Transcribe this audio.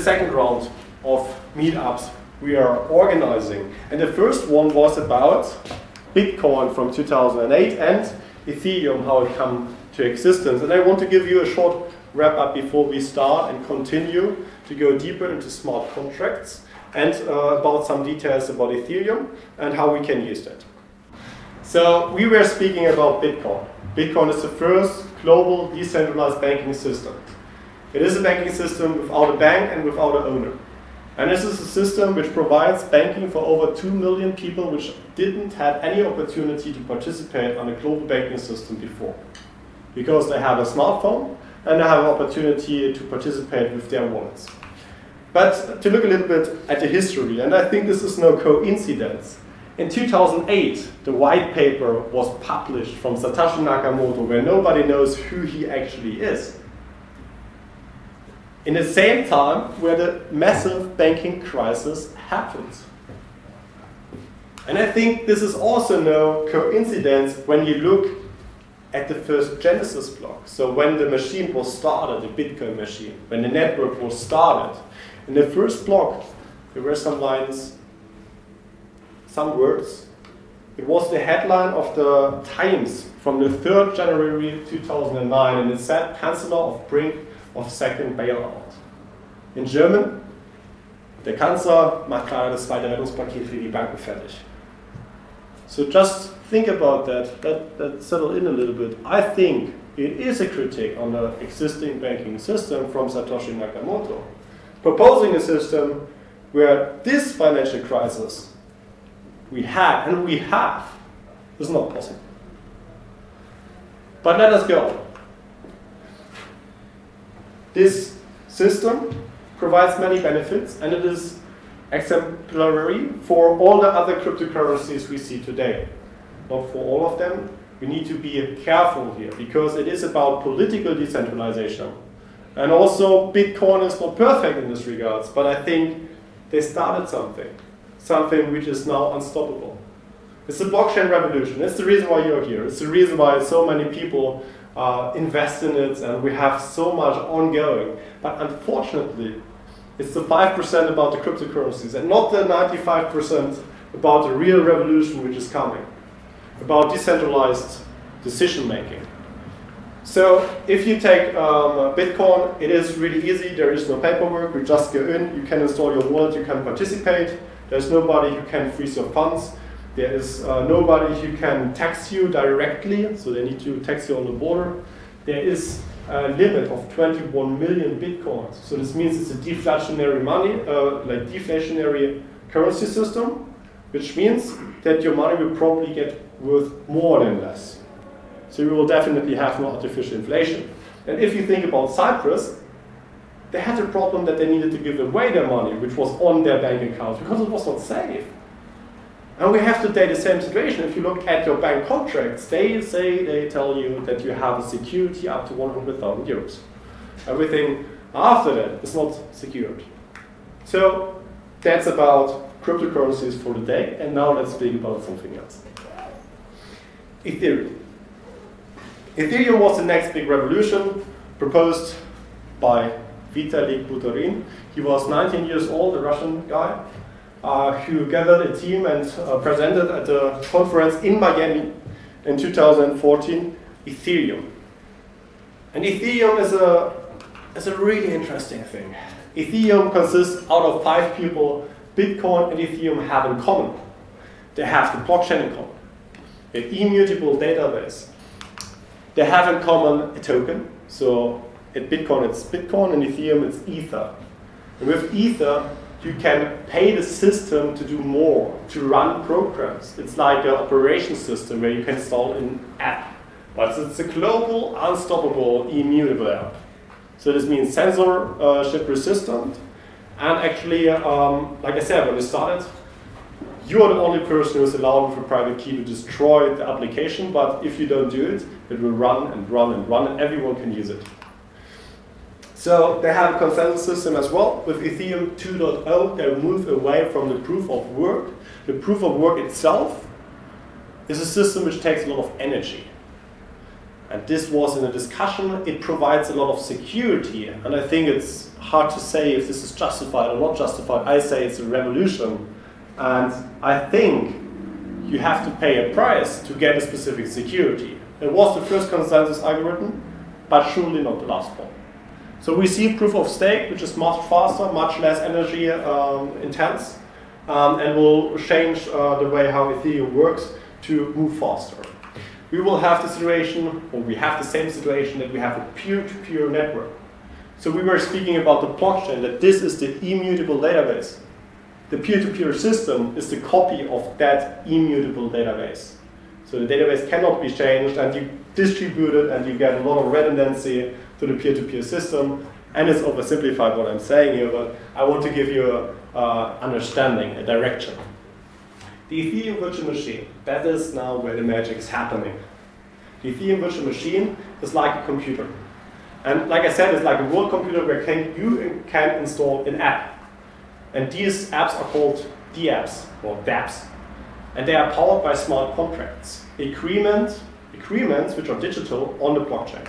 second round of meetups we are organizing. And the first one was about Bitcoin from 2008 and Ethereum, how it came to existence. And I want to give you a short wrap up before we start and continue to go deeper into smart contracts and about some details about Ethereum and how we can use that. So we were speaking about Bitcoin. Bitcoin is the first global decentralized banking system. It is a banking system without a bank and without an owner. And this is a system which provides banking for over 2 million people which didn't have any opportunity to participate on a global banking system before. Because they have a smartphone and they have an opportunity to participate with their wallets. But to look a little bit at the history, and I think this is no coincidence. In 2008, the white paper was published from Satoshi Nakamoto where nobody knows who he actually is. In the same time where the massive banking crisis happened. And I think this is also no coincidence when you look at the first Genesis block. So when the machine was started, the Bitcoin machine, when the network was started, in the first block there were some lines, some words. It was the headline of the Times from the 3rd January 2009 and it said Chancellor of brink of second bailout. In German, der Kanzler macht gerade das zweite Rettungspaket für die Banken fertig. So just think about that, settle in a little bit. I think it is a critique on the existing banking system from Satoshi Nakamoto, proposing a system where this financial crisis we had, and we have, is not possible. But let us go. This system provides many benefits and it is exemplary for all the other cryptocurrencies we see today. Not for all of them. We need to be careful here because it is about political decentralization. And also Bitcoin is not perfect in this regards, but I think they started something which is now unstoppable. It's the blockchain revolution. It's the reason why you're here. It's the reason why so many people invest in it and we have so much ongoing. But unfortunately, it's the 5% about the cryptocurrencies and not the 95% about the real revolution which is coming, about decentralized decision making. So if you take Bitcoin, it is really easy. There is no paperwork. You just go in, you can install your wallet, you can participate. There's nobody who can freeze your funds. There is nobody who can tax you directly, so they need to tax you on the border. There is a limit of 21 million bitcoins. So this means it's a deflationary money, like deflationary currency system, which means that your money will probably get worth more than less. So you will definitely have no artificial inflation. And if you think about Cyprus, they had a problem that they needed to give away their money, which was on their bank account, because it was not safe. And we have today the same situation. If you look at your bank contracts, they tell you that you have a security up to 100,000 euros. Everything after that is not secured. So that's about cryptocurrencies for the day. And now let's speak about something else. Ethereum. Ethereum was the next big revolution proposed by Vitalik Buterin. He was 19 years old, a Russian guy, who gathered a team and presented at a conference in Miami in 2014, Ethereum. And Ethereum is a really interesting thing. Ethereum consists out of 5 people Bitcoin and Ethereum have in common. They have the blockchain in common, an immutable database. They have in common a token. So at Bitcoin it's Bitcoin and Ethereum it's Ether. And with Ether you can pay the system to do more, to run programs. It's like an operation system where you can install an app. But it's a global, unstoppable, immutable app. So this means censorship resistant. And actually, like I said, when we started, you are the only person who is allowed with a private key to destroy the application. But if you don't do it, it will run and run and run, and everyone can use it. So they have a consensus system as well. With Ethereum 2.0, they move away from the proof of work. The proof of work itself is a system which takes a lot of energy. and this was in a discussion, it provides a lot of security. And I think it's hard to say if this is justified or not justified. I say it's a revolution. And I think you have to pay a price to get a specific security. It was the first consensus algorithm, but surely not the last one. So we see proof of stake, which is much faster, much less energy intense, and will change the way how Ethereum works to move faster. We will have the situation, or we have the same situation, that we have a peer-to-peer network. So we were speaking about the blockchain, that this is the immutable database. The peer-to-peer system is the copy of that immutable database. So the database cannot be changed, and you distribute it, and you get a lot of redundancy to the peer-to-peer system. And it's oversimplified what I'm saying here, but I want to give you an understanding, a direction. The Ethereum virtual machine, that is now where the magic is happening. The Ethereum virtual machine is like a computer. And like I said, it's like a world computer where you can install an app. And these apps are called dApps, or dApps. And they are powered by smart contracts, agreements which are digital on the blockchain.